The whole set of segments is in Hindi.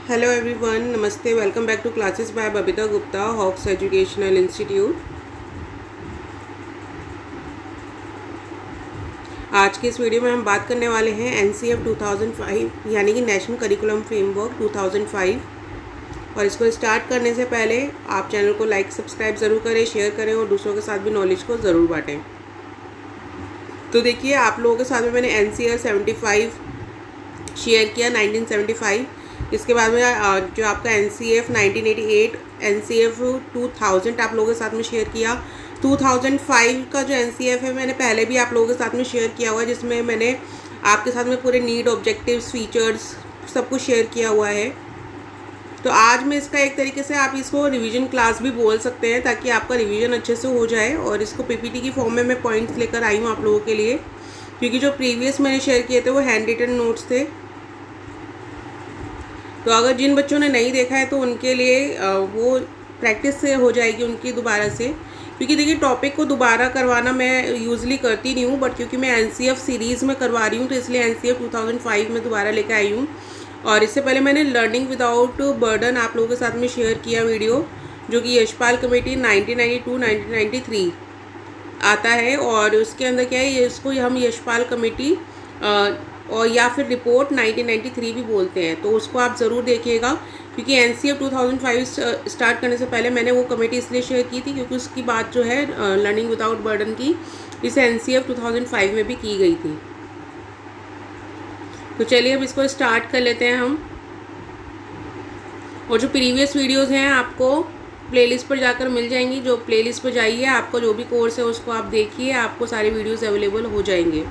हेलो एवरीवन, नमस्ते। Welcome back to classes by Babita Gupta, Hawks Educational Institute. आज के इस वीडियो में हम बात करने वाले हैं एनसीएफ 2005 यानी कि नेशनल करिकुलम फ्रेमवर्क 2005। और इसको स्टार्ट करने से पहले आप चैनल को लाइक सब्सक्राइब ज़रूर करें, शेयर करें और दूसरों के साथ भी नॉलेज को ज़रूर बांटें। तो देखिए, आप लोगों के साथ में मैंने एनसीएफ 75 शेयर किया 1975। इसके बाद में जो आपका एनसीएफ 1988, एनसीएफ 2000 आप लोगों के साथ में शेयर किया। 2005 का जो एनसीएफ है मैंने पहले भी आप लोगों के साथ में शेयर किया हुआ है, जिसमें मैंने आपके साथ में पूरे नीड, ऑब्जेक्टिव्स, फीचर्स सब कुछ शेयर किया हुआ है। तो आज मैं इसका एक तरीके से आप इसको रिवीजन क्लास भी बोल सकते हैं, ताकि आपका रिवीजन अच्छे से हो जाए। और इसको पीपीटी की फॉर्म में मैं पॉइंट्स लेकर आई हूँ आप लोगों के लिए, क्योंकि जो प्रीवियस मैंने शेयर किए थे वो हैंड रिटन नोट्स थे। तो अगर जिन बच्चों ने नहीं देखा है तो उनके लिए वो प्रैक्टिस से हो जाएगी उनकी दोबारा से, क्योंकि देखिए टॉपिक को दोबारा करवाना मैं यूज़ली करती नहीं हूँ, बट क्योंकि मैं एनसीएफ सीरीज़ में करवा रही हूँ तो इसलिए एनसीएफ 2005 में दोबारा लेकर आई हूँ। और इससे पहले मैंने लर्निंग विदाउट बर्डन आप लोगों के साथ में शेयर किया वीडियो, जो कि यशपाल कमेटी 1992-1993 आता है। और उसके अंदर क्या है, इसको हम यशपाल कमेटी और या फिर रिपोर्ट 1993 भी बोलते हैं। तो उसको आप ज़रूर देखिएगा, क्योंकि एनसीएफ 2005 स्टार्ट करने से पहले मैंने वो कमेटी इसलिए शेयर की थी क्योंकि उसकी बात जो है लर्निंग विदाउट बर्डन की इस एनसीएफ 2005 में भी की गई थी। तो चलिए अब इसको स्टार्ट कर लेते हैं हम। और जो प्रीवियस वीडियोज़ हैं आपको प्लेलिस्ट पर जाकर मिल जाएंगी। जो प्लेलिस्ट पर जाइए, आपका जो भी कोर्स है उसको आप देखिए, आपको सारी वीडियोज़ अवेलेबल हो जाएंगे।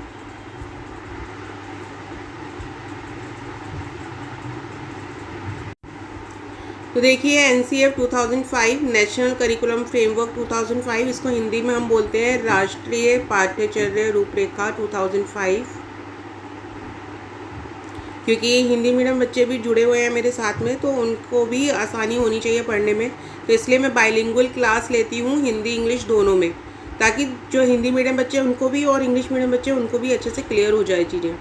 तो देखिए, एनसीएफ 2005 नेशनल करिकुलम फ्रेमवर्क 2005, इसको हिंदी में हम बोलते हैं राष्ट्रीय पाठ्यचर्या रूपरेखा 2005। क्योंकि हिंदी मीडियम बच्चे भी जुड़े हुए हैं मेरे साथ में, तो उनको भी आसानी होनी चाहिए पढ़ने में, तो इसलिए मैं बाइलिंगुअल क्लास लेती हूँ, हिंदी इंग्लिश दोनों में, ताकि जो हिंदी मीडियम बच्चे उनको भी और इंग्लिश मीडियम बच्चे उनको भी अच्छे से क्लियर हो जाए चीज़ें।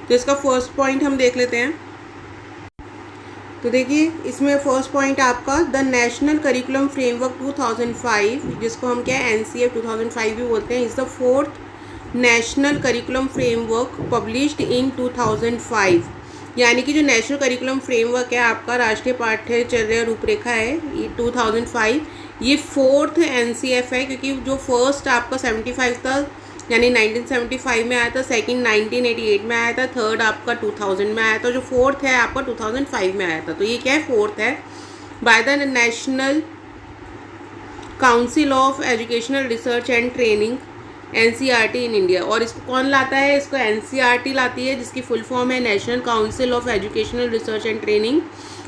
तो इसका फर्स्ट पॉइंट हम देख लेते हैं। तो देखिए, इसमें फर्स्ट पॉइंट आपका द नेशनल करिकुलम फ्रेमवर्क 2005, जिसको हम क्या है एनसीएफ 2005 भी बोलते हैं, is the fourth national curriculum framework published in 2005। यानी कि जो नेशनल करिकुलम फ्रेमवर्क है आपका, राष्ट्रीय पाठ्यचर्या रूपरेखा है, ये 2005 ये फोर्थ एनसीएफ है, क्योंकि जो फर्स्ट आपका 75 था यानी 1975 में आया था, सेकंड 1988 में आया था, थर्ड आपका 2000 में आया था, जो फोर्थ है आपका 2005 में आया था। तो ये क्या है, फोर्थ है, by the national council of educational research and training NCERT in India. और इसको कौन लाता है, इसको एनसीईआरटी लाती है, जिसकी फुल फॉर्म है national council of educational research and training.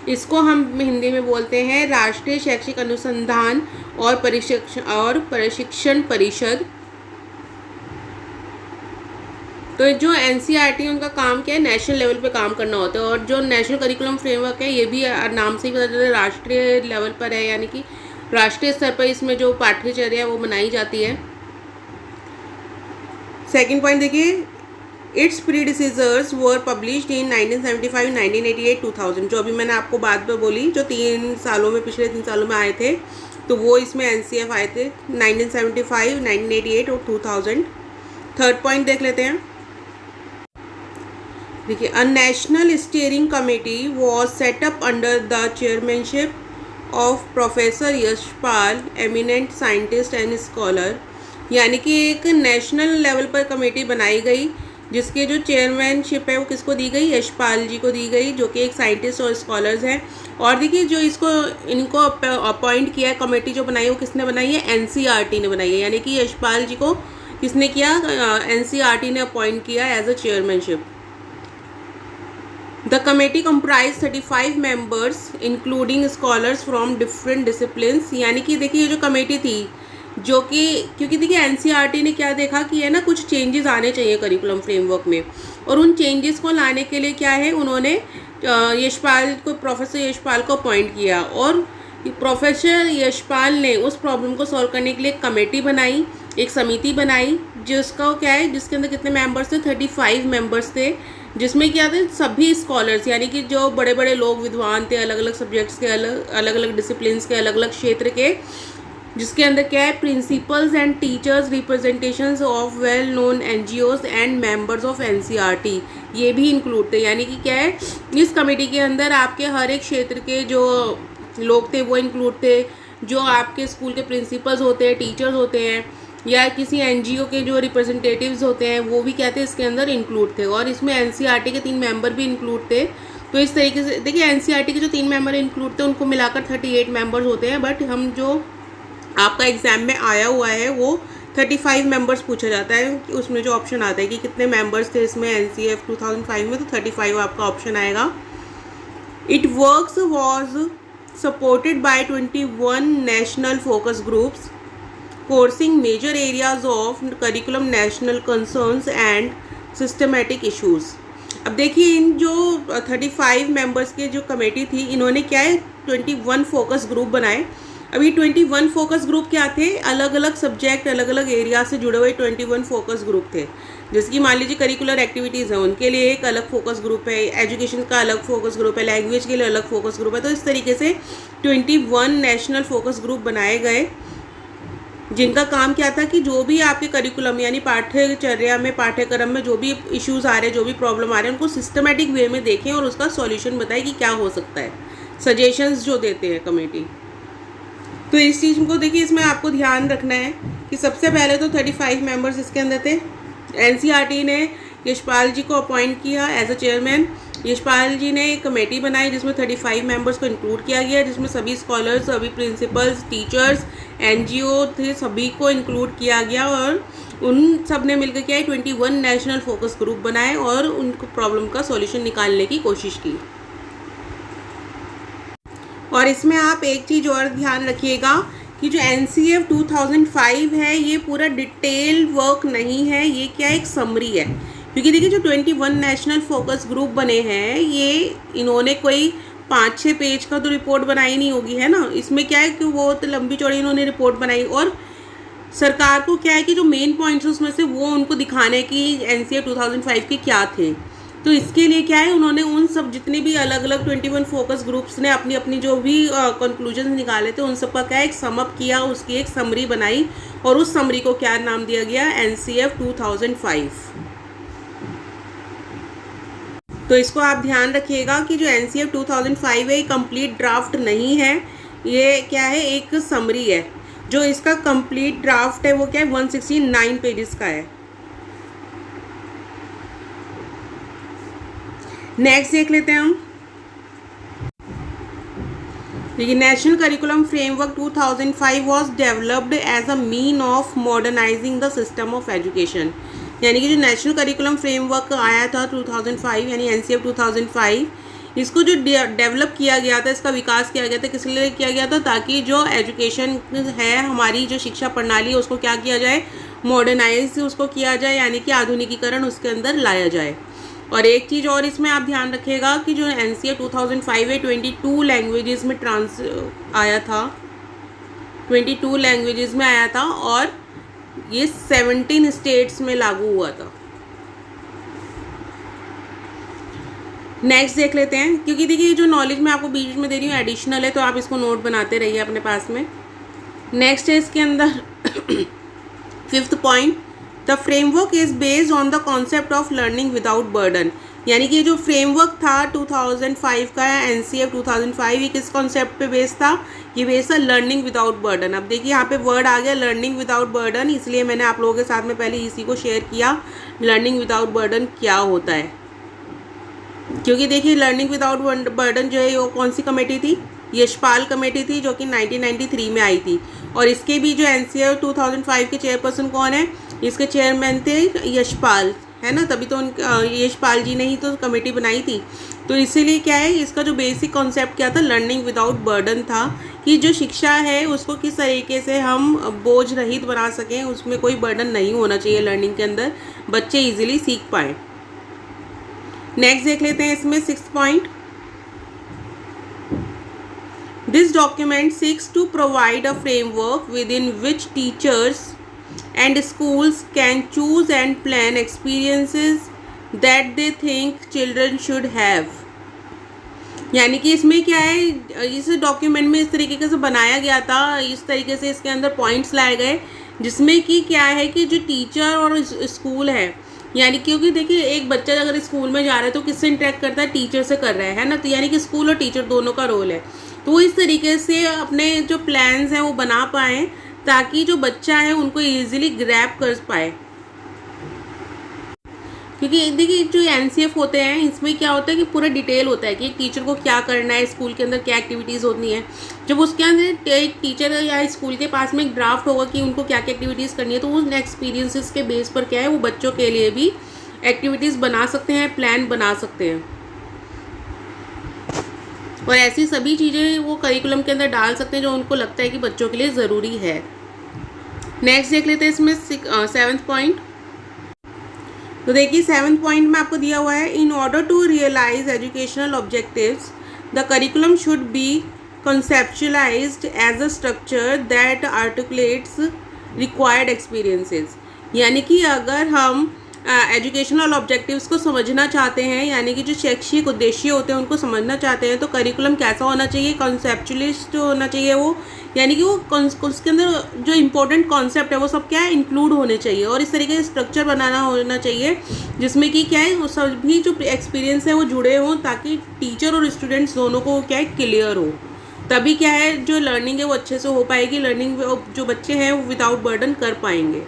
इसको हम हिंदी में बोलते हैं राष्ट्रीय शैक्षिक अनुसंधान और प्रशिक्षण परिषद। तो जो एनसीईआरटी उनका काम क्या है, नेशनल लेवल पे काम करना होता है। और जो नेशनल करिकुलम फ्रेमवर्क है, ये भी नाम से ही पता चलता है राष्ट्रीय लेवल पर है, यानी कि राष्ट्रीय स्तर पर इसमें जो पाठ्यचर्या है वो बनाई जाती है। सेकंड पॉइंट देखिए, it's predecessors were published in 1975, 1988, 2000। जो अभी मैंने आपको बात पर बोली, जो 3 सालों में, पिछले 3 सालों में आए थे, तो वो इसमें एनसीएफ आए थे 1975, 1988 और 2000। थर्ड पॉइंट देख लेते हैं। देखिए, a national steering committee was setup under the chairmanship of professor Yashpal, eminent scientist and scholar. यानी कि एक नेशनल लेवल पर कमेटी बनाई गई, जिसके जो चेयरमैनशिप है वो किसको दी गई, यशपाल जी को दी गई, जो कि एक साइंटिस्ट और स्कॉलर्स हैं। और देखिए, जो इनको अपॉइंट किया है, कमेटी जो बनाई है वो किसने बनाई है, एनसीईआरटी ने बनाई है। यानी कि यशपाल जी को किसने किया, एनसीईआरटी ने अपॉइंट किया as a chairmanship. The committee comprised 35 members including scholars from different disciplines. यानी कि देखिए, ये जो कमेटी थी, जो कि क्योंकि देखिए एनसीईआरटी ने क्या देखा कि है ना, कुछ चेंजेस आने चाहिए करिकुलम फ्रेमवर्क में, और उन चेंजेस को लाने के लिए क्या है, उन्होंने प्रोफेसर यशपाल को अपॉइंट किया। और प्रोफेसर यशपाल ने उस प्रॉब्लम को सॉल्व करने के लिए एक कमेटी बनाई, एक समिति बनाई, जिसका क्या है, जिसके अंदर कितने मेंबर्स थे, 35 मेंबर्स थे, जिसमें क्या थे सभी स्कॉलर्स यानी कि जो बड़े बड़े लोग विद्वान थे, अलग अलग सब्जेक्ट्स के, अलग अलग डिसिप्लिन्स के, अलग अलग क्षेत्र के, जिसके अंदर क्या है principles and teachers, representations of well known NGOs and members of NCERT, ये भी इंक्लूड थे। यानी कि क्या है इस कमेटी के अंदर आपके हर एक क्षेत्र के जो लोग थे वो इंक्लूड थे, जो आपके स्कूल के प्रिंसिपल्स होते हैं, टीचर्स होते हैं, या किसी एनजीओ के जो रिप्रेजेंटेटिव्स होते हैं वो भी क्या थे इसके अंदर इंक्लूड थे। और इसमें एनसीईआरटी के 3 मेंबर भी इंक्लूड थे। तो इस तरीके से देखिए एनसीईआरटी के जो 3 मेंबर इंक्लूड थे उनको मिलाकर 38 मेंबर्स होते हैं, बट हम जो आपका एग्जाम में आया हुआ है वो 35 मेंबर्स पूछा जाता है। उसमें जो ऑप्शन आता है कि कितने मेंबर्स थे इसमें एनसीएफ 2005 में, तो 35 आपका ऑप्शन आएगा। It works was supported by 21 national focus groups coursing major areas of curriculum, national concerns and systematic issues. अब देखिए इन जो 35 मेंबर्स के जो कमेटी थी इन्होंने क्या है 21 फोकस ग्रुप बनाए। अभी 21 फोकस ग्रुप क्या थे, अलग अलग सब्जेक्ट, अलग अलग एरिया से जुड़े हुए 21 फोकस ग्रुप थे। जैसे कि मान लीजिए करिकुलर एक्टिविटीज़ है उनके लिए एक अलग फोकस ग्रुप है, एजुकेशन का अलग फोकस ग्रुप है, लैंग्वेज के लिए अलग फोकस ग्रुप है। तो इस तरीके से 21 नेशनल फोकस ग्रुप बनाए गए, जिनका काम क्या था कि जो भी आपके करिकुलम यानी पाठ्यचर्या में, पाठ्यक्रम में जो भी इश्यूज़ आ रहे हैं, जो भी प्रॉब्लम आ रहे हैं, उनको सिस्टमेटिक वे में देखें और उसका सॉल्यूशन बताएं कि क्या हो सकता है, सजेशंस जो देते हैं कमेटी। तो इस चीज़ को देखिए इसमें आपको ध्यान रखना है कि सबसे पहले तो 35 मेंबर्स इसके अंदर थे। एनसीईआरटी ने यशपाल जी को अपॉइंट किया एज अ चेयरमैन। यशपाल जी ने एक कमेटी बनाई जिसमें 35 मेंबर्स को इंक्लूड किया गया, जिसमें सभी स्कॉलर्स, सभी प्रिंसिपल्स, टीचर्स, एनजीओ थे, सभी को इंक्लूड किया गया और उन सब ने मिलकर क्या है 21 नेशनल फोकस ग्रुप बनाए और उनको प्रॉब्लम का सॉल्यूशन निकालने की कोशिश की। और इसमें आप एक चीज़ और ध्यान रखिएगा कि जो एनसीएफ 2005 है ये पूरा डिटेल वर्क नहीं है, ये क्या एक समरी है। क्योंकि देखिए जो 21 नेशनल फोकस ग्रुप बने हैं ये इन्होंने कोई 5-6 पेज का तो रिपोर्ट बनाई नहीं होगी, है ना। इसमें क्या है कि बहुत लंबी चौड़ी इन्होंने रिपोर्ट बनाई और सरकार को क्या है कि जो मेन पॉइंट्स उसमें से वो उनको दिखाने की एनसीएफ 2005 के क्या थे। तो इसके लिए क्या है उन्होंने उन सब जितने भी अलग अलग 21 फोकस ग्रुप्स ने अपनी अपनी जो भी कंक्लूजन निकाले थे उन सब का क्या एक समअप किया, उसकी एक समरी बनाई और उस समरी को क्या नाम दिया गया एनसीएफ 2005। तो इसको आप ध्यान रखिएगा कि जो एनसीएफ 2005 है ये कंप्लीट ड्राफ्ट नहीं है, ये क्या है एक समरी है। जो इसका कंप्लीट ड्राफ्ट है वो क्या है 169 पेजेस का है। नेक्स्ट देख लेते हैं हम। देखिए national curriculum framework 2005 was developed as a mean of modernising the system of education. यानी कि जो नेशनल करिकुलम फ्रेमवर्क आया था 2005 यानी एनसीएफ 2005, इसको जो डेवलप किया गया था, इसका विकास किया गया था, किस लिए किया गया था, ताकि जो एजुकेशन है हमारी जो शिक्षा प्रणाली है उसको क्या किया जाए मॉडर्नाइज उसको किया जाए, यानी कि आधुनिकीकरण उसके अंदर लाया जाए। और एक चीज़ और इसमें आप ध्यान रखिएगा कि जो एनसीएफ 2005 है 22 लैंग्वेजेस में आया था, 22 लैंग्वेजेस में आया था और ये 17 स्टेट्स में लागू हुआ था। नेक्स्ट देख लेते हैं, क्योंकि देखिए जो नॉलेज मैं आपको बीच में दे रही हूँ एडिशनल है तो आप इसको नोट बनाते रहिए अपने पास में। नेक्स्ट है इसके अंदर 5th point, the framework is based on the concept of learning without burden. यानी कि जो फ्रेमवर्क था 2005 का एनसीएफ 2005 ये किस कॉन्सेप्ट पे बेस्ड था, ये बेस्ड था लर्निंग विदाउट बर्डन। अब देखिए यहाँ पे वर्ड आ गया लर्निंग विदाउट बर्डन, इसलिए मैंने आप लोगों के साथ में पहले इसी को शेयर किया लर्निंग विदाउट बर्डन क्या होता है। क्योंकि देखिए लर्निंग विदाउट बर्डन जो है वो कौन सी कमेटी थी, यशपाल कमेटी थी जो कि 1993 में आई थी। और इसके भी जो एनसीएफ 2005 के चेयरपर्सन कौन है, इसके चेयरमैन थे यशपाल, है ना, तभी तो यशपाल जी ने ही तो कमेटी बनाई थी। तो इसीलिए क्या है इसका जो बेसिक कॉन्सेप्ट क्या था लर्निंग विदाउट बर्डन था, कि जो शिक्षा है उसको किस तरीके से हम बोझ रहित बना सकें, उसमें कोई बर्डन नहीं होना चाहिए लर्निंग के अंदर, बच्चे ईजिली सीख पाएँ। नेक्स्ट देख लेते हैं इसमें 6th point, this document seeks to provide a framework within which teachers and schools can choose and plan experiences that they think children should have. यानी कि इसमें क्या है, इस डॉक्यूमेंट में इस तरीके से बनाया गया था, इस तरीके से इसके अंदर पॉइंट्स लाए गए जिसमें कि क्या है कि जो टीचर और स्कूल है, यानी क्योंकि देखिए एक बच्चा अगर स्कूल में जा रहा है तो किससे इंटरेक्ट करता है, टीचर से कर रहा है ना, तो यानी कि स्कूल और टीचर दोनों का रोल है। तो वो इस तरीके से अपने जो प्लान्स हैं वो बना पाएँ ताकि जो बच्चा है उनको ईजिली ग्रैब कर पाए। क्योंकि देखिए जो एनसीएफ होते हैं इसमें क्या होता है कि पूरा डिटेल होता है कि एक टीचर को क्या करना है, स्कूल के अंदर क्या एक्टिविटीज़ होनी है। जब उसके अंदर एक टीचर या स्कूल के पास में एक ड्राफ्ट होगा कि उनको क्या क्या एक्टिविटीज़ करनी है, तो उन एक्सपीरियंसेस के बेस पर क्या है वो बच्चों के लिए भी एक्टिविटीज़ बना सकते हैं, प्लान बना सकते हैं, और ऐसी सभी चीज़ें वो करिकुलम के अंदर डाल सकते हैं जो उनको लगता है कि बच्चों के लिए ज़रूरी है। नेक्स्ट देख लेते हैं इसमें 7th पॉइंट। तो देखिए 7th पॉइंट में आपको दिया हुआ है, in order to realise educational objectives the curriculum should be conceptualized as a structure that articulates required experiences। यानी कि अगर हम एजुकेशनल ऑब्जेक्टिव्स को समझना चाहते हैं, यानी कि जो शैक्षिक उद्देश्य होते हैं उनको समझना चाहते हैं, तो करिकुलम कैसा होना चाहिए, कॉन्सेप्चुअलिस्ट होना चाहिए वो, यानी कि वो उसके अंदर जो इम्पोर्टेंट कॉन्सेप्ट है वो सब क्या है इंक्लूड होने चाहिए, और इस तरीके से स्ट्रक्चर बनाना होना चाहिए जिसमें कि क्या है वो सभी जो एक्सपीरियंस है वो जुड़े हों, ताकि टीचर और स्टूडेंट्स दोनों को क्या है क्लियर हो। तभी क्या है जो लर्निंग है वो अच्छे से हो पाएगी, लर्निंग जो बच्चे हैं वो विदाउट बर्डन कर पाएंगे।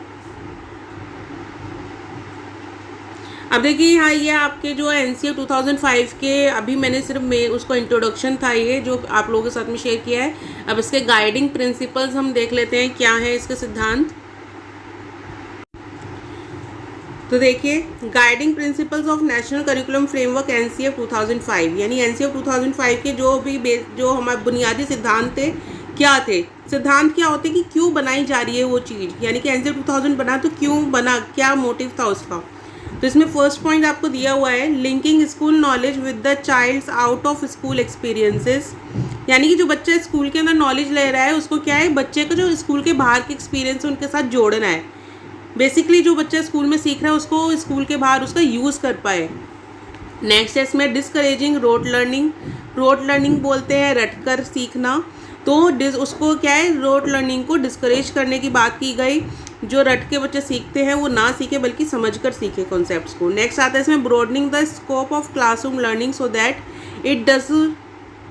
अब देखिए यहाँ ये आपके जो एनसीएफ 2005 के, अभी मैंने सिर्फ उसको इंट्रोडक्शन था ये जो आप लोगों के साथ में शेयर किया है। अब इसके गाइडिंग प्रिंसिपल्स हम देख लेते हैं क्या है इसके सिद्धांत। तो देखिए guiding principles of national curriculum framework NCF 2005, यानी एनसीएफ 2005 के जो हमारे बुनियादी सिद्धांत थे क्या थे, सिद्धांत क्या होते कि क्यों बनाई जा रही है वो चीज़, यानी कि एनसीएफ 2000 बना तो क्यों बना, क्या मोटिव था उसका। तो इसमें फर्स्ट पॉइंट आपको दिया हुआ है, linking school knowledge with the child's out of school experiences. यानी कि जो बच्चा स्कूल के अंदर नॉलेज ले रहा है उसको क्या है बच्चे को जो स्कूल के बाहर के एक्सपीरियंस है उनके साथ जोड़ना है। बेसिकली जो बच्चा स्कूल में सीख रहा है उसको स्कूल के बाहर उसका यूज़ कर पाए। नेक्स्ट है इसमें discouraging rote learning. Rote learning बोलते हैं रट कर सीखना, तो उसको क्या है रोट लर्निंग को डिस्करेज करने की बात की गई। जो रट के बच्चे सीखते हैं वो ना सीखे बल्कि समझ कर सीखे कॉन्सेप्ट्स को। नेक्स्ट आता है इसमें broadening the scope of classroom learning so that it does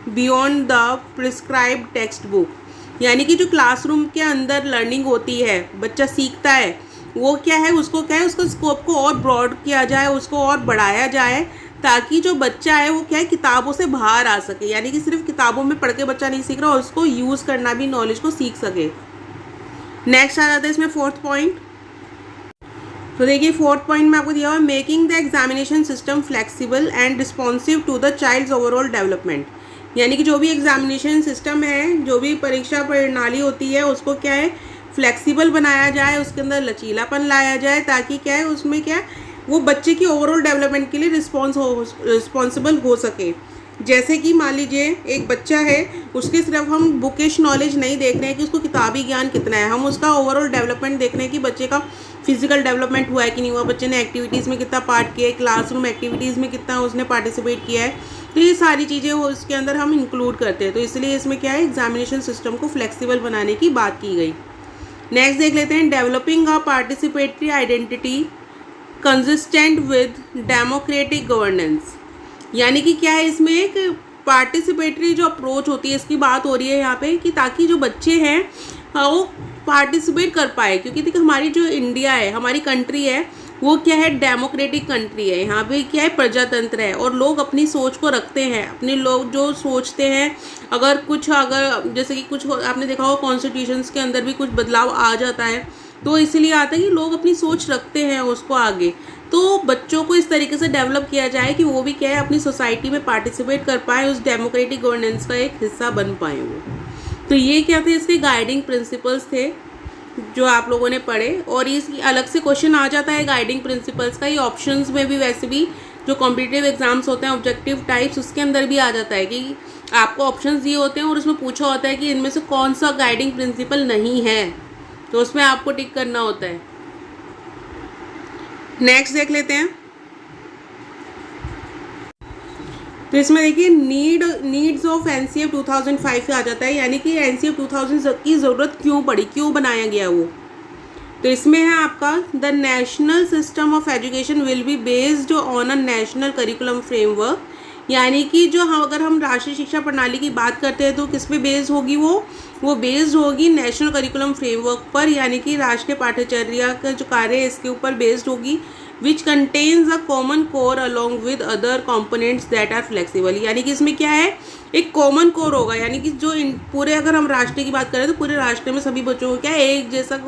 beyond the prescribed text book. यानी कि जो क्लासरूम के अंदर लर्निंग होती है, बच्चा सीखता है, वो क्या है उसको क्या है उसका स्कोप को और ब्रॉड किया जाए, उसको और बढ़ाया जाए, ताकि जो बच्चा है वो क्या है किताबों से बाहर आ सके। यानी कि सिर्फ किताबों में पढ़ के बच्चा नहीं सीख रहा, उसको यूज़ करना भी नॉलेज को सीख सके। नेक्स्ट आ जाता है इसमें 4th पॉइंट। तो देखिए 4th पॉइंट में आपको दिया हुआ है, making the examination system flexible and responsive to the child's overall development. यानी कि जो भी एग्जामिनेशन सिस्टम है, जो भी परीक्षा प्रणाली होती है, उसको क्या है फ्लेक्सिबल बनाया जाए, उसके अंदर लचीलापन लाया जाए, ताकि क्या है उसमें क्या है वो बच्चे की ओवरऑल डेवलपमेंट के लिए रिस्पॉन्सिबल हो सके। जैसे कि मान लीजिए एक बच्चा है, उसके सिर्फ हम बुकिश नॉलेज नहीं देख रहे हैं कि उसको किताबी ज्ञान कितना है, हम उसका ओवरऑल डेवलपमेंट देख रहे हैं कि बच्चे का फिजिकल डेवलपमेंट हुआ है कि नहीं हुआ, बच्चे ने एक्टिविटीज़ में कितना पार्ट किया है, क्लासरूम एक्टिविटीज़ में कितना उसने पार्टिसिपेट किया है। तो ये सारी चीज़ें वो उसके अंदर हम इंक्लूड करते हैं। तो इसलिए इसमें क्या है एग्जामिनेशन सिस्टम को फ्लेक्सिबल बनाने की बात की गई। नेक्स्ट देख लेते हैं, developing a participatory identity consistent with democratic governance. यानी कि क्या है इसमें एक पार्टिसिपेटरी जो अप्रोच होती है इसकी बात हो रही है यहाँ पे, कि ताकि जो बच्चे हैं वो पार्टिसिपेट कर पाए। क्योंकि देखिए हमारी जो इंडिया है, हमारी कंट्री है, वो क्या है डेमोक्रेटिक कंट्री है, यहाँ पे क्या है प्रजातंत्र है, और लोग अपनी सोच को रखते हैं, अपने लोग जो सोचते हैं। अगर जैसे कि कुछ आपने देखा हो कॉन्स्टिट्यूशंस के अंदर भी कुछ बदलाव आ जाता है, तो इसलिए आता है कि लोग अपनी सोच रखते हैं उसको आगे। तो बच्चों को इस तरीके से डेवलप किया जाए कि वो भी क्या है अपनी सोसाइटी में पार्टिसिपेट कर पाए, उस डेमोक्रेटिक गवर्नेंस का एक हिस्सा बन पाए वो। तो ये क्या थे इसके गाइडिंग प्रिंसिपल्स थे जो आप लोगों ने पढ़े। और ये अलग से क्वेश्चन आ जाता है गाइडिंग प्रिंसिपल्स का, ये ऑप्शंस में भी वैसे भी जो कॉम्पिटिटिव एग्जाम्स होते हैं ऑब्जेक्टिव टाइप्स, उसके अंदर भी आ जाता है कि आपको ऑप्शंस दिए होते हैं और उसमें पूछा होता है कि इनमें से कौन सा गाइडिंग प्रिंसिपल नहीं है, तो उसमें आपको टिक करना होता है। नेक्स्ट देख लेते हैं, तो इसमें देखिए नीड्स ऑफ एनसीएफ 2005 आ जाता है, यानी कि एनसीएफ 2000 की ज़रूरत क्यों पड़ी, क्यों बनाया गया वो। तो इसमें है आपका the national system of education will be based on a national curriculum framework, यानी कि जो हम अगर हम राष्ट्रीय शिक्षा प्रणाली की बात करते हैं तो किस पे बेस्ड होगी वो बेस्ड होगी नेशनल करिकुलम फ्रेमवर्क पर, यानी कि राष्ट्रीय पाठ्यचर्या का जो कार्य है इसके ऊपर बेस्ड होगी, which contains a common core along with other components that are flexible, यानी कि इसमें क्या है, एक कॉमन कोर होगा, यानी कि जो पूरे अगर हम राष्ट्र की बात करें तो पूरे राष्ट्र में सभी बच्चों को क्या है एक जैसा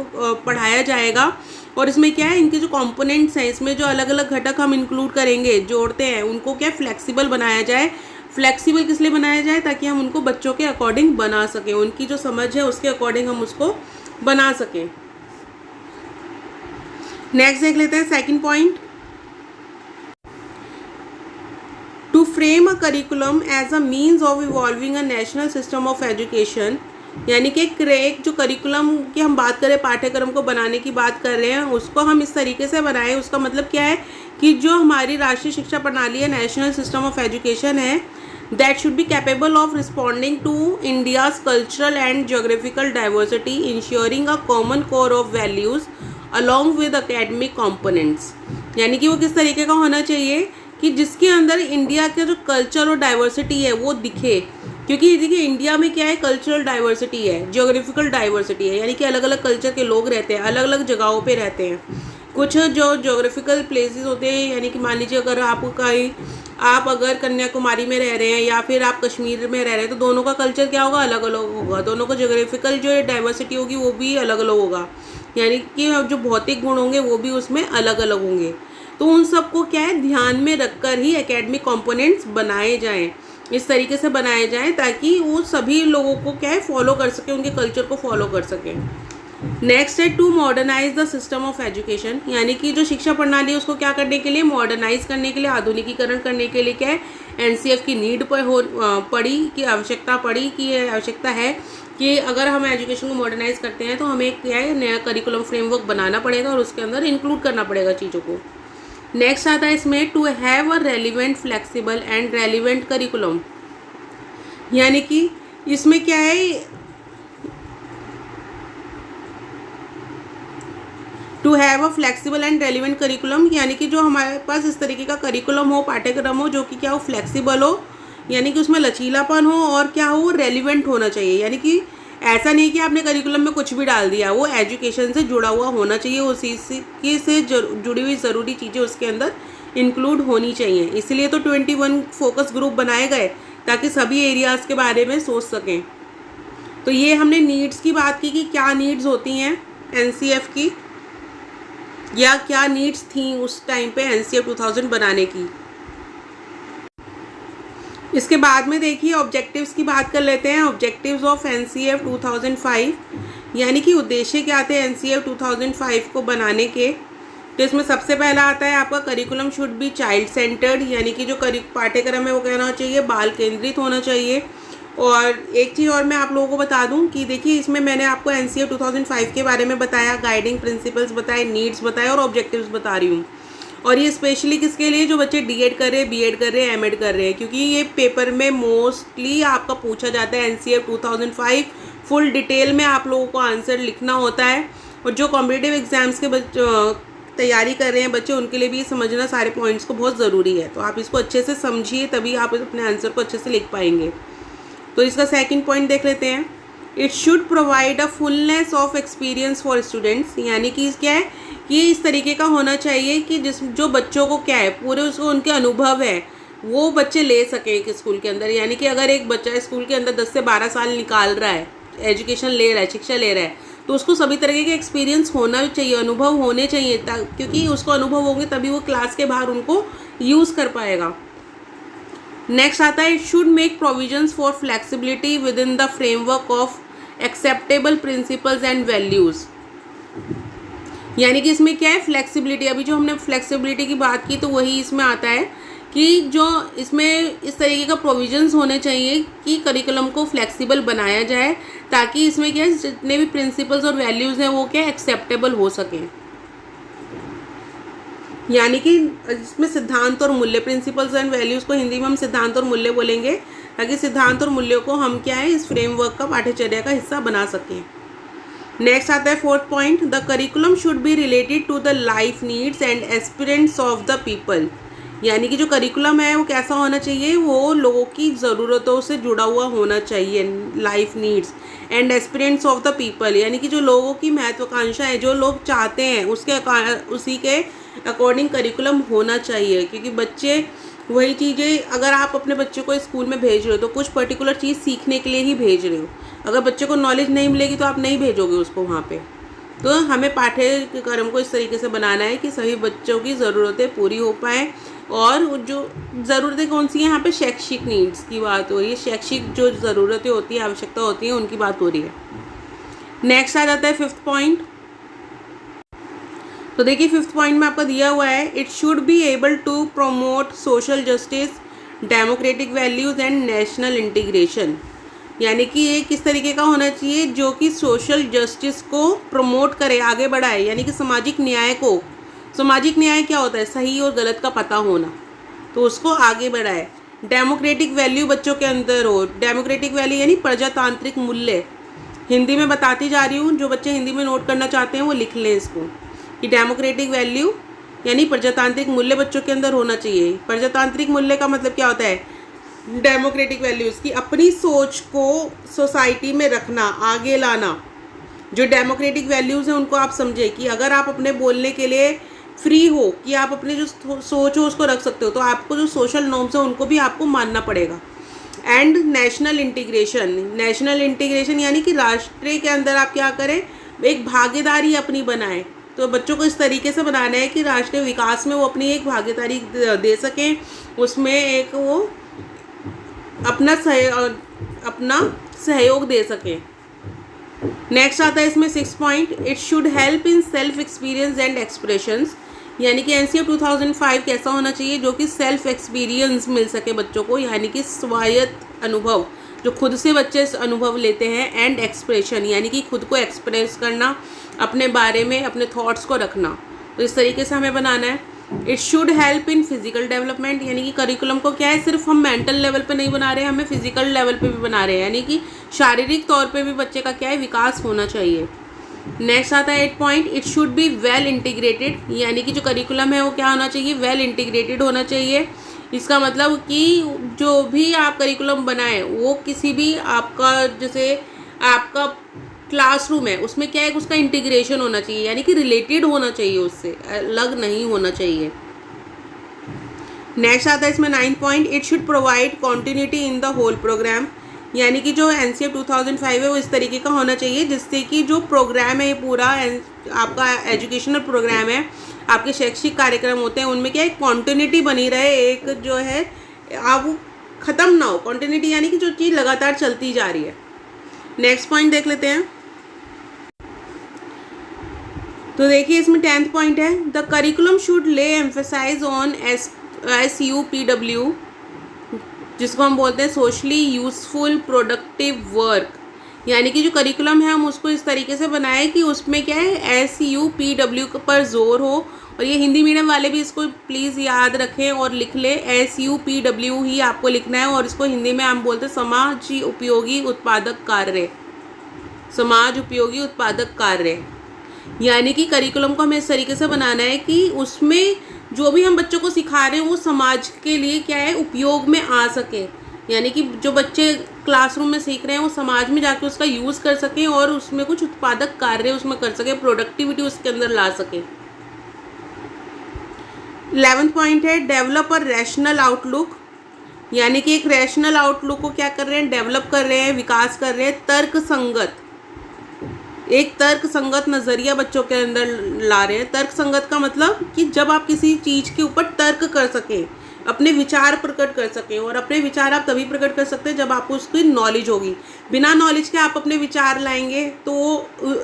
पढ़ाया जाएगा। और इसमें क्या है, इनके जो कंपोनेंट्स हैं इसमें जो अलग अलग घटक हम इंक्लूड करेंगे, जोड़ते हैं, उनको क्या फ्लेक्सिबल बनाया जाए। फ्लेक्सिबल किस लिए बनाया जाए, ताकि हम उनको बच्चों के अकॉर्डिंग बना सकें, उनकी जो समझ है उसके अकॉर्डिंग हम उसको बना सकें। नेक्स्ट देख लेते हैं second point, to frame a curriculum as a means of evolving a national system of education, यानी कि एक जो करिकुलम की हम बात करें, पाठ्यक्रम को बनाने की बात कर रहे हैं, उसको हम इस तरीके से बनाएं। उसका मतलब क्या है कि जो हमारी राष्ट्रीय शिक्षा प्रणाली है, नेशनल सिस्टम ऑफ एजुकेशन है, that should be capable of responding to India's cultural and geographical diversity, ensuring a common core of values along with academic components, यानी कि वो किस तरीके का होना चाहिए कि जिसके अंदर इंडिया का जो कल्चर और डाइवर्सिटी है वो दिखे, क्योंकि देखिए इंडिया में क्या है, कल्चरल डाइवर्सिटी है, जियोग्राफिकल डाइवर्सिटी है, यानी कि अलग अलग कल्चर के लोग रहते हैं, अलग अलग जगहों पे रहते हैं। कुछ जो जोग्राफिकल प्लेसेस होते हैं, यानी कि मान लीजिए अगर आप अगर कन्याकुमारी में रह रहे हैं या फिर आप कश्मीर में रह रहे हैं, तो दोनों का कल्चर क्या होगा, अलग अलग होगा, दोनों का जोग्राफिकल जो डाइवर्सिटी होगी वो भी अलग अलग होगा, यानी कि जो भौतिक गुण होंगे वो भी उसमें अलग अलग होंगे। तो उन सबको क्या है ध्यान में रखकर ही एकेडमिक कंपोनेंट्स बनाए जाएं, इस तरीके से बनाए जाएं ताकि वो सभी लोगों को क्या है फॉलो कर सकें, उनके कल्चर को फॉलो कर सकें। नेक्स्ट है to modernise the system of education, यानी कि जो शिक्षा प्रणाली है उसको क्या करने के लिए, मॉडर्नाइज करने के लिए, आधुनिकीकरण करने के लिए क्या है एनसीएफ की नीड पड़ी कि आवश्यकता है कि अगर हम एजुकेशन को मॉडर्नाइज करते हैं तो हमें क्या है नया करिकुलम फ्रेमवर्क बनाना पड़ेगा और उसके अंदर इंक्लूड करना पड़ेगा चीज़ों को। नेक्स्ट आता है इसमें to have a relevant flexible and relevant curriculum, यानी कि इसमें क्या है, to have a flexible and relevant curriculum, यानी कि जो हमारे पास इस तरीके का करिकुलम हो, पाठ्यक्रम हो जो कि क्या हो फ्लेक्सिबल हो, यानी कि उसमें लचीलापन हो और क्या हो रेलिवेंट होना चाहिए, यानी कि ऐसा नहीं कि आपने करिकुलम में कुछ भी डाल दिया, वो एजुकेशन से जुड़ा हुआ होना चाहिए, उसी से जुड़ी हुई ज़रूरी चीज़ें उसके अंदर इंक्लूड होनी चाहिए। इसलिए तो 21 फोकस ग्रुप बनाए गए ताकि सभी एरियाज़ के बारे में सोच सकें। तो ये हमने नीड्स की बात की कि क्या नीड्स होती हैं एनसीएफ की, या क्या नीड्स थी उस टाइम पे एनसीएफ 2000 बनाने की। इसके बाद में देखिए ऑब्जेक्टिव्स की बात कर लेते हैं। ऑब्जेक्टिव्स ऑफ एनसीएफ 2005, यानी कि उद्देश्य क्या थे एनसीएफ 2005 को बनाने के। तो इसमें सबसे पहला आता है आपका curriculum should B child centred, यानी कि जो पाठ्यक्रम है वो कहना चाहिए बाल केंद्रित होना चाहिए। और एक चीज़ और मैं आप लोगों को बता दूं कि देखिए इसमें मैंने आपको एनसीएफ 2005 के बारे में बताया, गाइडिंग प्रिंसिपल्स बताए, नीड्स बताए और ऑब्जेक्टिव्स बता रही हूँ। और ये स्पेशली किसके लिए, जो बच्चे डीएड कर रहे हैं, बीएड कर रहे हैं, एमएड कर रहे हैं, क्योंकि ये पेपर में मोस्टली आपका पूछा जाता है एनसीएफ 2005 फुल डिटेल में आप लोगों को आंसर लिखना होता है। और जो कॉम्पिटिटिव एग्जाम्स के तैयारी कर रहे हैं बच्चे, उनके लिए भी ये समझना सारे पॉइंट्स को बहुत ज़रूरी है। तो आप इसको अच्छे से समझिए, तभी आप अपने आंसर को अच्छे से लिख पाएंगे। तो इसका सेकंड पॉइंट देख लेते हैं, it should provide a fullness of experience for students, यानी कि क्या है कि इस तरीके का होना चाहिए कि जो बच्चों को क्या है पूरे उसको उनके अनुभव है वो बच्चे ले सकें एक स्कूल के अंदर। यानी कि अगर एक बच्चा स्कूल के अंदर 10 से 12 साल निकाल रहा है, एजुकेशन ले रहा है, शिक्षा ले रहा है, तो उसको सभी तरीके के एक्सपीरियंस होना चाहिए, अनुभव होने चाहिए, क्योंकि उसको अनुभव होंगे तभी वो क्लास के बाहर उनको यूज़ कर पाएगा। नेक्स्ट आता है, it should make provisions for flexibility with in the framework of acceptable principles and values, यानी कि इसमें क्या है फ्लेक्सिबिलिटी, अभी जो हमने फ्लेक्सिबिलिटी की बात की तो वही इसमें आता है कि जो इसमें इस तरीके का प्रोविजंस होने चाहिए कि करिकुलम को फ्लेक्सिबल बनाया जाए ताकि इसमें क्या है जितने भी प्रिंसिपल्स और वैल्यूज़ हैं वो क्या एक्सेप्टेबल हो सकें। यानी कि इसमें सिद्धांत और मूल्य, प्रिंसिपल्स एंड वैल्यूज़ को हिंदी में हम सिद्धांत और मूल्य बोलेंगे, ताकि सिद्धांत और मूल्यों को हम क्या है इस फ्रेमवर्क का पाठ्यचर्या का हिस्सा बना सकें। नेक्स्ट आता है 4th point, the curriculum should be related to the life needs and aspirants of the people. यानी कि जो करिकुलम है वो कैसा होना चाहिए, वो लोगों की ज़रूरतों से जुड़ा हुआ होना चाहिए, life needs and aspirants of the people, यानी कि जो लोगों की महत्वाकांक्षा है, जो लोग चाहते हैं उसी के अकॉर्डिंग करिकुलम होना चाहिए। क्योंकि बच्चे वही चीज़ें, अगर आप अपने बच्चे को स्कूल में भेज रहे हो तो कुछ पर्टिकुलर चीज़ सीखने के लिए ही भेज रहे हो। अगर बच्चे को नॉलेज नहीं मिलेगी तो आप नहीं भेजोगे उसको वहाँ पे। तो हमें पाठ्यक्रम को इस तरीके से बनाना है कि सभी बच्चों की ज़रूरतें पूरी हो पाएँ। और जो ज़रूरतें कौन सी हैं, यहाँ पे शैक्षिक नीड्स की बात हो रही है, शैक्षिक जो ज़रूरतें होती हैं, आवश्यकता होती है, उनकी बात हो रही है। नेक्स्ट आ जाता है 5th पॉइंट। तो देखिए 5th पॉइंट में आपका दिया हुआ है, it should be able to promote social justice, democratic values and national integration. यानी कि ये किस तरीके का होना चाहिए, जो कि सोशल जस्टिस को प्रमोट करे, आगे बढ़ाए, यानी कि सामाजिक न्याय को, सामाजिक न्याय क्या होता है, सही और गलत का पता होना, तो उसको आगे बढ़ाए। डेमोक्रेटिक वैल्यू बच्चों के अंदर हो, डेमोक्रेटिक वैल्यू यानी प्रजातांत्रिक मूल्य, हिंदी में बताती जा रही हूँ, जो बच्चे हिंदी में नोट करना चाहते हैं वो लिख लें इसको, कि डेमोक्रेटिक वैल्यू यानी प्रजातांत्रिक मूल्य बच्चों के अंदर होना चाहिए। प्रजातांत्रिक मूल्य का मतलब क्या होता है, डेमोक्रेटिक वैल्यूज़ की अपनी सोच को सोसाइटी में रखना, आगे लाना। जो डेमोक्रेटिक वैल्यूज़ हैं उनको आप समझे कि अगर आप अपने बोलने के लिए फ्री हो, कि आप अपने जो सोच हो उसको रख सकते हो, तो आपको जो सोशल नॉर्म्स हैं उनको भी आपको मानना पड़ेगा। And national integration, national integration यानी कि राष्ट्र के अंदर आप क्या करें, एक भागीदारी अपनी बनाएं। तो बच्चों को इस तरीके से बनाना है कि राष्ट्रीय विकास में वो अपनी एक भागीदारी दे सकें, उसमें एक वो अपना सहयोग दे सकें। नेक्स्ट आता है इसमें 6th point, it should help in self experience and expressions. यानी कि एनसीईआरटी 2005 कैसा होना चाहिए, जो कि सेल्फ एक्सपीरियंस मिल सके बच्चों को, यानी कि स्वायत्त अनुभव, जो खुद से बच्चे अनुभव लेते हैं, एंड एक्सप्रेशन यानी कि खुद को एक्सप्रेस करना, अपने बारे में अपने थॉट्स को रखना। तो इस तरीके से हमें बनाना है। It should help in physical development, यानी कि करिकुलम को क्या है, सिर्फ हम मेंटल लेवल पे नहीं बना रहे हैं, हमें फिजिकल लेवल पे भी बना रहे हैं, यानी कि शारीरिक तौर पे भी बच्चे का क्या है, विकास होना चाहिए। नेक्स्ट आता है 8th point, it should be well integrated, यानी कि जो करिकुलम है वो क्या होना चाहिए, वेल इंटीग्रेटेड होना चाहिए। इसका मतलब कि जो भी आप करिकुलम बनाएं वो किसी भी आपका, जैसे आपका क्लासरूम है उसमें क्या है, उसका इंटीग्रेशन होना चाहिए, यानी कि रिलेटेड होना चाहिए, उससे अलग नहीं होना चाहिए। नेक्स्ट आता है इसमें 9th point, it should provide continuity in the whole programme, यानी कि जो एनसीईआरटी 2005 है वो इस तरीके का होना चाहिए जिससे कि जो प्रोग्राम है, ये पूरा आपका एजुकेशनल प्रोग्राम है, आपके शैक्षिक कार्यक्रम होते हैं, उनमें क्या एक कॉन्टिन्यूटी बनी रहे, एक जो है आप ख़त्म ना हो, कॉन्टिन्यूटी यानी कि जो चीज़ लगातार चलती जा रही है। नेक्स्ट पॉइंट देख लेते हैं। तो देखिए इसमें 10th पॉइंट है, द करिकुलम शुड ले एम्फेसाइज ऑन SUPW, जिसको हम बोलते हैं सोशली यूजफुल प्रोडक्टिव वर्क, यानी कि जो करिकुलम है हम उसको इस तरीके से बनाएं कि उसमें क्या है, SUPW पर जोर हो। और ये हिंदी मीडियम वाले भी इसको प्लीज़ याद रखें और लिख लें, SUPW ही आपको लिखना है, और इसको हिंदी में हम बोलते हैं समाज उपयोगी उत्पादक कार्य, समाज उपयोगी उत्पादक कार्य। यानी कि करिकुलम को हमें इस तरीके से बनाना है कि उसमें जो भी हम बच्चों को सिखा रहे हैं वो समाज के लिए क्या है, उपयोग में आ सके, यानी कि जो बच्चे क्लासरूम में सीख रहे हैं वो समाज में जाके उसका यूज़ कर सकें और उसमें कुछ उत्पादक कार्य उसमें कर सके, प्रोडक्टिविटी उसके अंदर ला सके। 11th पॉइंट है, डेवलप अ रैशनल आउटलुक, यानी कि एक रैशनल आउटलुक को क्या कर रहे हैं, डेवलप कर रहे हैं, विकास कर रहे हैं, तर्क संगत, एक तर्क संगत नज़रिया बच्चों के अंदर ला रहे हैं। तर्क संगत का मतलब कि जब आप किसी चीज़ के ऊपर तर्क कर सकें, अपने विचार प्रकट कर सकें, और अपने विचार आप तभी प्रकट कर सकते हैं जब आपको उसकी नॉलेज होगी। बिना नॉलेज के आप अपने विचार लाएंगे तो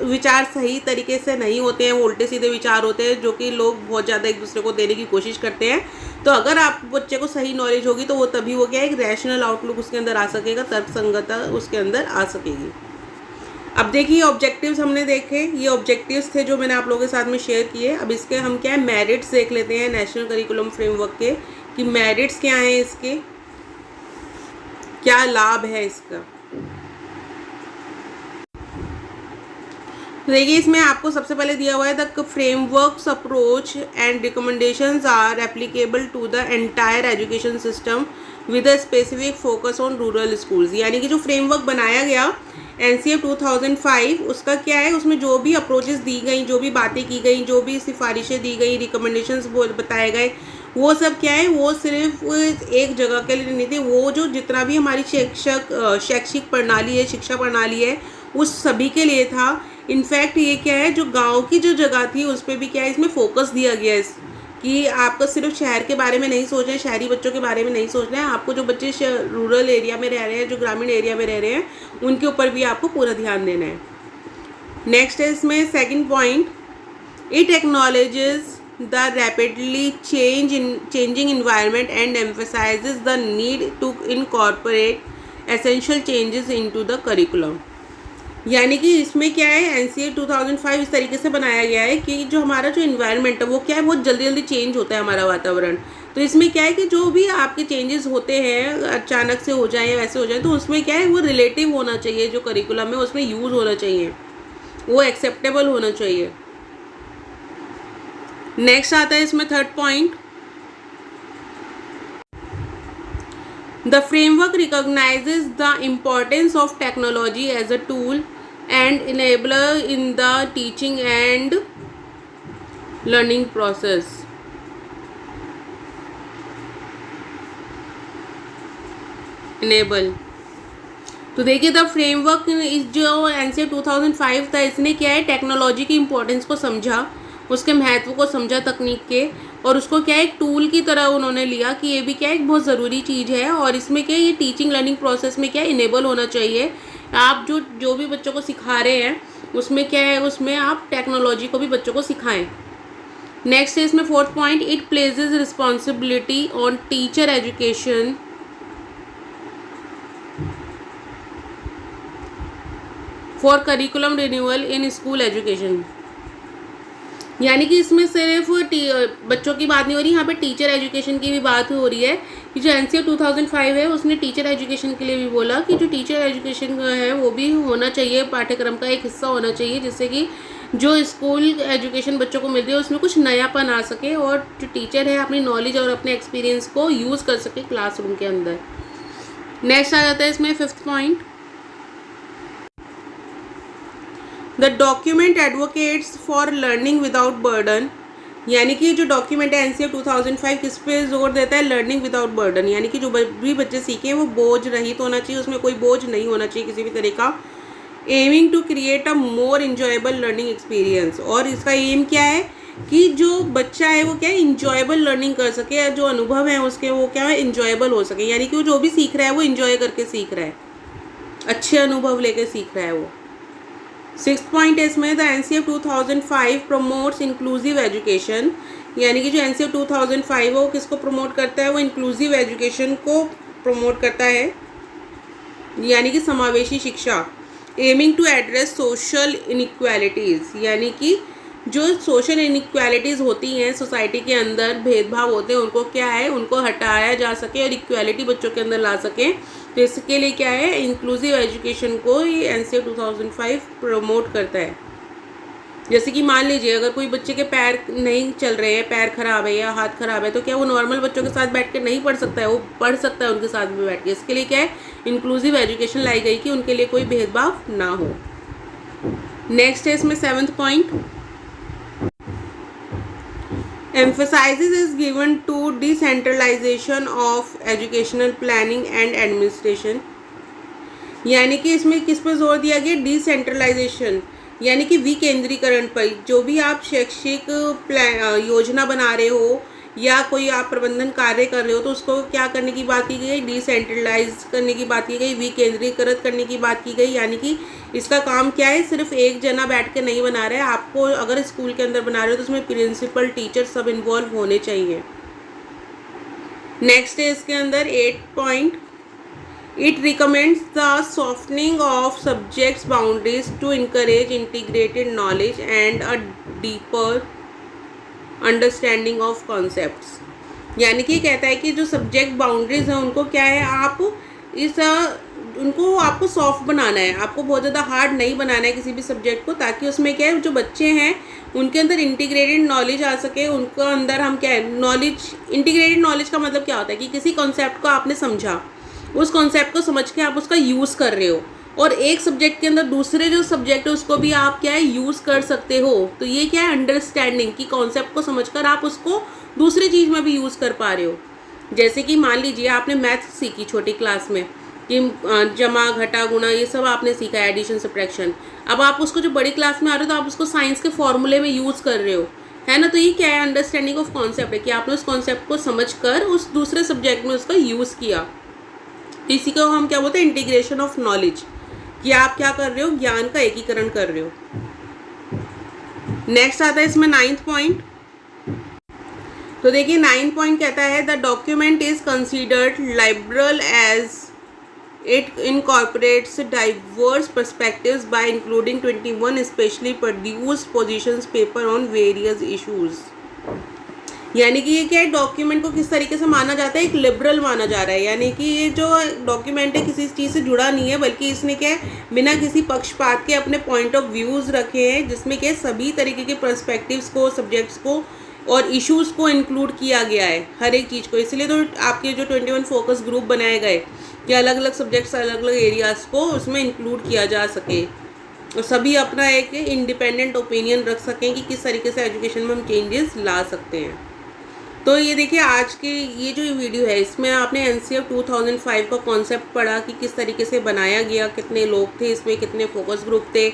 विचार सही तरीके से नहीं होते हैं, वो उल्टे सीधे विचार होते हैं, जो कि लोग बहुत ज़्यादा एक दूसरे को देने की कोशिश करते हैं। तो अगर आप बच्चे को सही नॉलेज होगी तो वो तभी वो क्या एक रैशनल आउटलुक उसके अंदर आ सकेगा, तर्क संगतता उसके अंदर आ सकेगी। अब देखिए ऑब्जेक्टिव्स हमने देखे, ये ऑब्जेक्टिव्स थे जो मैंने आप लोगों के साथ में शेयर किए। अब इसके हम क्या है मेरिट्स देख लेते हैं नेशनल करिकुलम फ्रेमवर्क के, कि मेरिट्स क्या हैं इसके, क्या लाभ है इसका। तो देखिए इसमें आपको सबसे पहले दिया हुआ है the framework's approach and recommendations are applicable to the entire education system with a specific focus on rural schools. यानी कि जो फ्रेमवर्क बनाया गया NCF 2005 उसका क्या है, उसमें जो भी अप्रोचेस दी गई, जो भी बातें की गई, जो भी सिफारिशें दी गई, रिकमेंडेशंस बताए गए, वो सब क्या है, वो सिर्फ एक जगह के लिए नहीं थे, वो जो जितना भी हमारी शैक्षिक प्रणाली है, शिक्षा प्रणाली है, उस सभी के लिए था। इनफैक्ट ये क्या है, जो गांव की जो जगह थी उस पर भी क्या है इसमें फोकस दिया गया है कि आपको सिर्फ शहर के बारे में नहीं सोचना है, शहरी बच्चों के बारे में नहीं सोचना है, आपको जो बच्चे रूरल एरिया में रह रहे हैं, जो ग्रामीण एरिया में रह रहे हैं, उनके ऊपर भी आपको पूरा ध्यान देना है। नेक्स्ट है इसमें second point, it acknowledges the rapidly changing environment and emphasises the need to incorporate essential changes into the curriculum. यानी कि इसमें क्या है NCF 2005 इस तरीके से बनाया गया है कि जो हमारा जो इन्वायरमेंट है वो क्या है, बहुत जल्दी जल्दी चेंज होता है हमारा वातावरण। तो इसमें क्या है कि जो भी आपके चेंजेस होते हैं अचानक से हो जाए या वैसे हो जाए, तो उसमें क्या है वो रिलेटिव होना चाहिए, जो करिकुलम है उसमें यूज़ होना चाहिए, वो एक्सेप्टेबल होना चाहिए। नेक्स्ट आता है इसमें third point, the framework recognizes the importance of technology as a tool and enabler in the teaching and learning process. enable तो देखिए द फ्रेमवर्क इस जो NCF 2005 था, इसने क्या है टेक्नोलॉजी की इम्पोर्टेंस को समझा, उसके महत्व को समझा तकनीक के, और उसको क्या है एक टूल की तरह उन्होंने लिया कि ये भी क्या है एक बहुत ज़रूरी चीज़ है, और इसमें क्या है ये टीचिंग लर्निंग प्रोसेस में क्या है इनेबल होना चाहिए। आप जो भी बच्चों को सिखा रहे हैं उसमें क्या है, उसमें आप टेक्नोलॉजी को भी बच्चों को सिखाएं। नेक्स्ट है इसमें fourth point, it places responsibility on teacher education for curriculum renewal in school education. यानी कि इसमें सिर्फ बच्चों की बात नहीं हो रही, यहाँ पे टीचर एजुकेशन की भी बात हो रही है कि जो NCF 2005 है उसने टीचर एजुकेशन के लिए भी बोला कि जो टीचर एजुकेशन है वो भी होना चाहिए, पाठ्यक्रम का एक हिस्सा होना चाहिए, जिससे कि जो स्कूल एजुकेशन बच्चों को मिल रही है उसमें कुछ नयापन आ सके और जो टीचर है अपनी नॉलेज और अपने एक्सपीरियंस को यूज़ कर सके क्लासरूम के अंदर। नेक्स्ट आ जाता है इसमें fifth point, the document advocates for learning without burden. यानी कि जो डॉक्यूमेंट है NCF 2005 किस पे जोर देता है, लर्निंग विदाउट बर्डन, यानी कि जो भी बच्चे सीखें वो बोझ रहित होना चाहिए, उसमें कोई बोझ नहीं होना चाहिए किसी भी तरह का। Aiming to create a more enjoyable learning experience, और इसका एम क्या है कि जो बच्चा है वो क्या है इंजॉयबल लर्निंग कर सके, जो अनुभव है उसके वो क्या है इंजॉयबल हो सके, यानी कि वो जो भी सीख रहा है वो इंजॉय करके सीख रहा है, अच्छे अनुभव लेके सीख रहा है वो। सिक्स्थ पॉइंट है इसमें, the NCF 2005 promotes inclusive education. यानी कि जो NCF 2005 है वो किसको प्रमोट करता है, वो इंक्लूसिव एजुकेशन को प्रमोट करता है, यानी कि समावेशी शिक्षा। Aiming to address social inequalities, यानी कि जो सोशल इनइक्वालिटीज़ होती हैं सोसाइटी के अंदर, भेदभाव होते हैं, उनको क्या है उनको हटाया जा सके और इक्वालिटी बच्चों के अंदर ला सके। तो इसके लिए क्या है इंक्लूसिव एजुकेशन को ये NCF 2005 प्रमोट करता है। जैसे कि मान लीजिए अगर कोई बच्चे के पैर नहीं चल रहे हैं, पैर खराब है या हाथ खराब है, तो क्या वो नॉर्मल बच्चों के साथ बैठ के नहीं पढ़ सकता है, वो पढ़ सकता है उनके साथ भी बैठ के। इसके लिए क्या है इंक्लूसिव एजुकेशन लाई गई कि उनके लिए कोई भेदभाव ना हो। नेक्स्ट है इसमें seventh point, emphasizes is given to decentralization of educational planning and administration। यानी कि इसमें किस पर जोर दिया गया, डिसेंट्रलाइजेशन, यानी कि विकेंद्रीकरण पर। जो भी आप शैक्षिक योजना बना रहे हो या कोई आप प्रबंधन कार्य कर रहे हो तो उसको क्या करने की बात की गई, डिसेंट्रलाइज करने की बात की गई, विकेंद्रीकृत करने की बात की गई। यानी कि इसका काम क्या है, सिर्फ एक जना बैठ के नहीं बना रहे, आपको अगर स्कूल के अंदर बना रहे हो तो उसमें प्रिंसिपल टीचर सब इन्वॉल्व होने चाहिए। नेक्स्ट है इसके अंदर 8 point, It recommends the softening of subjects boundaries to encourage integrated knowledge and a deeper understanding of concepts. यानी कि कहता है कि जो सब्जेक्ट बाउंड्रीज हैं उनको क्या है, आप इस उनको आपको सॉफ्ट बनाना है, आपको बहुत ज़्यादा हार्ड नहीं बनाना है किसी भी सब्जेक्ट को, ताकि उसमें क्या है जो बच्चे हैं उनके अंदर इंटीग्रेटेड नॉलेज आ सके। उनको अंदर हम क्या है नॉलेज, इंटीग्रेटेड नॉलेज का मतलब क्या होता है कि किसी कॉन्सेप्ट को आपने समझा, उस कॉन्सेप्ट को समझ के आप उसका यूज़ कर रहे हो, और एक सब्जेक्ट के अंदर दूसरे जो सब्जेक्ट है उसको भी आप क्या है यूज़ कर सकते हो। तो ये क्या है अंडरस्टैंडिंग, कि कॉन्सेप्ट को समझकर आप उसको दूसरी चीज़ में भी यूज़ कर पा रहे हो। जैसे कि मान लीजिए आपने मैथ सीखी छोटी क्लास में कि जमा घटा गुणा ये सब आपने सीखा है, एडिशन सब्ट्रैक्शन। अब आप उसको जो बड़ी क्लास में आ रहे हो तो आप उसको साइंस के फॉर्मूले में यूज़ कर रहे हो, है ना। तो ये क्या है अंडरस्टैंडिंग ऑफ कॉन्सेप्ट है कि आपने उस कॉन्सेप्ट को समझकर उस दूसरे सब्जेक्ट में उसका यूज़ किया। इसी को हम क्या बोलते हैं इंटीग्रेशन ऑफ नॉलेज, कि आप क्या कर रहे हो ज्ञान का एकीकरण कर रहे हो। नेक्स्ट आता है इसमें 9th पॉइंट। तो देखिए 9th पॉइंट कहता है the document is considered liberal as it incorporates diverse perspectives by including 21 specially produced positions paper on various issues. यानी कि ये क्या है डॉक्यूमेंट को किस तरीके से माना जाता है, एक लिबरल माना जा रहा है। यानी कि ये जो डॉक्यूमेंट है किसी चीज़ से जुड़ा नहीं है, बल्कि इसने क्या है बिना किसी पक्षपात के अपने पॉइंट ऑफ व्यूज़ रखे हैं, जिसमें क्या सभी तरीके के पर्सपेक्टिव्स को, सब्जेक्ट्स को और इश्यूज़ को इंक्लूड किया गया है, हर एक चीज़ को। इसलिए तो आपके जो 21 फोकस ग्रुप बनाए गए कि अलग अलग सब्जेक्ट्स, अलग अलग एरियाज़ को उसमें इंक्लूड किया जा सके और सभी अपना एक इंडिपेंडेंट ओपिनियन रख सकें कि किस तरीके से एजुकेशन में हम चेंजेस ला सकते हैं। तो ये देखिए आज की ये जो वीडियो है इसमें आपने NCF 2005 का कॉन्सेप्ट पढ़ा कि किस तरीके से बनाया गया, कितने लोग थे इसमें, कितने फोकस ग्रुप थे,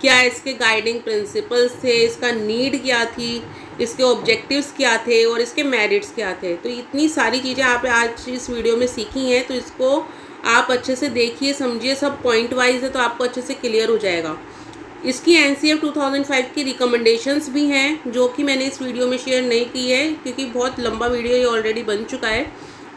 क्या इसके गाइडिंग प्रिंसिपल्स थे, इसका नीड क्या थी, इसके ऑब्जेक्टिव्स क्या थे और इसके मेरिट्स क्या थे। तो इतनी सारी चीज़ें आप आज इस वीडियो में सीखी हैं, तो इसको आप अच्छे से देखिए, समझिए, सब पॉइंट वाइज है तो आपको अच्छे से क्लियर हो जाएगा। इसकी NCF 2005 की रिकमेंडेशंस भी हैं जो कि मैंने इस वीडियो में शेयर नहीं की है क्योंकि बहुत लंबा वीडियो ये ऑलरेडी बन चुका है।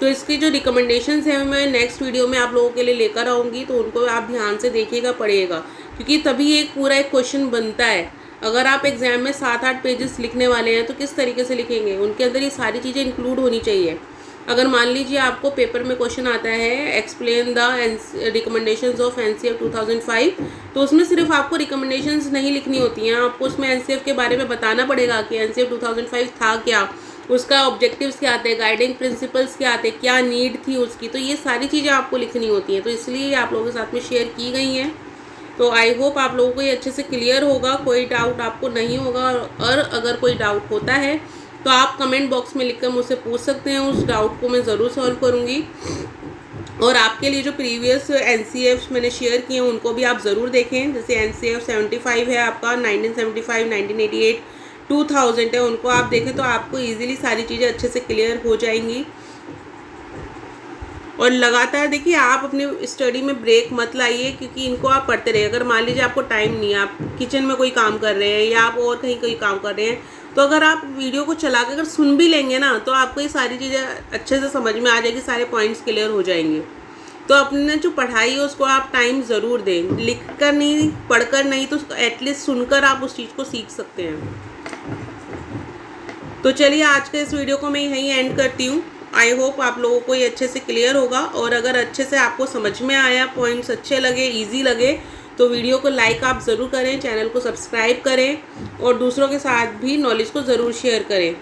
तो इसकी जो रिकमेंडेशंस हैं मैं नेक्स्ट वीडियो में आप लोगों के लिए लेकर आऊँगी, तो उनको आप ध्यान से देखिएगा, पढ़िएगा, क्योंकि तभी एक पूरा एक क्वेश्चन बनता है। अगर आप एग्ज़ाम में 7-8 पेजेस लिखने वाले हैं तो किस तरीके से लिखेंगे, उनके अंदर ये सारी चीज़ें इंक्लूड होनी चाहिए। अगर मान लीजिए आपको पेपर में क्वेश्चन आता है explain the recommendations of NCF 2005, तो उसमें सिर्फ आपको रिकमेंडेशंस नहीं लिखनी होती हैं, आपको उसमें NCF के बारे में बताना पड़ेगा कि NCF 2005 था क्या, उसका ऑब्जेक्टिव्स क्या थे, गाइडिंग प्रिंसिपल्स क्या थे, क्या नीड थी उसकी। तो ये सारी चीज़ें आपको लिखनी होती हैं, तो इसलिए आप लोगों के साथ में शेयर की गई हैं। तो आई होप आप लोगों को ये अच्छे से क्लियर होगा, कोई डाउट आपको नहीं होगा, और अगर कोई डाउट होता है तो आप कमेंट बॉक्स में लिखकर मुझसे पूछ सकते हैं, उस डाउट को मैं ज़रूर सॉल्व करूँगी। और आपके लिए जो प्रीवियस NCFs मैंने शेयर किए हैं उनको भी आप ज़रूर देखें। जैसे NCF 75 है आपका, 1975, 1988, 2000 है, उनको आप देखें तो आपको ईजिली सारी चीज़ें अच्छे से क्लियर हो जाएंगी। और लगातार देखिए, आप अपने स्टडी में ब्रेक मत लाइए, क्योंकि इनको आप पढ़ते रहिए। अगर मान लीजिए आपको टाइम नहीं है, आप किचन में कोई काम कर रहे हैं या आप और कहीं कोई काम कर रहे हैं, तो अगर आप वीडियो को चला कर अगर सुन भी लेंगे ना, तो आपको ये सारी चीज़ें अच्छे से समझ में आ जाएगी, सारे पॉइंट्स क्लियर हो जाएंगे। तो अपने जो पढ़ाई है उसको आप टाइम ज़रूर दें, लिख कर नहीं, पढ़ कर नहीं, तो एटलीस्ट सुनकर आप उस चीज़ को सीख सकते हैं। तो चलिए आज के इस वीडियो को मैं यहीं एंड करती हूँ। आई होप आप लोगों को ये अच्छे से क्लियर होगा, और अगर अच्छे से आपको समझ में आया, पॉइंट्स अच्छे लगे, ईजी लगे, तो वीडियो को लाइक आप ज़रूर करें, चैनल को सब्सक्राइब करें और दूसरों के साथ भी नॉलेज को ज़रूर शेयर करें।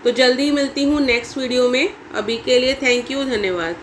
तो जल्दी ही मिलती हूँ नेक्स्ट वीडियो में। अभी के लिए थैंक यू, धन्यवाद।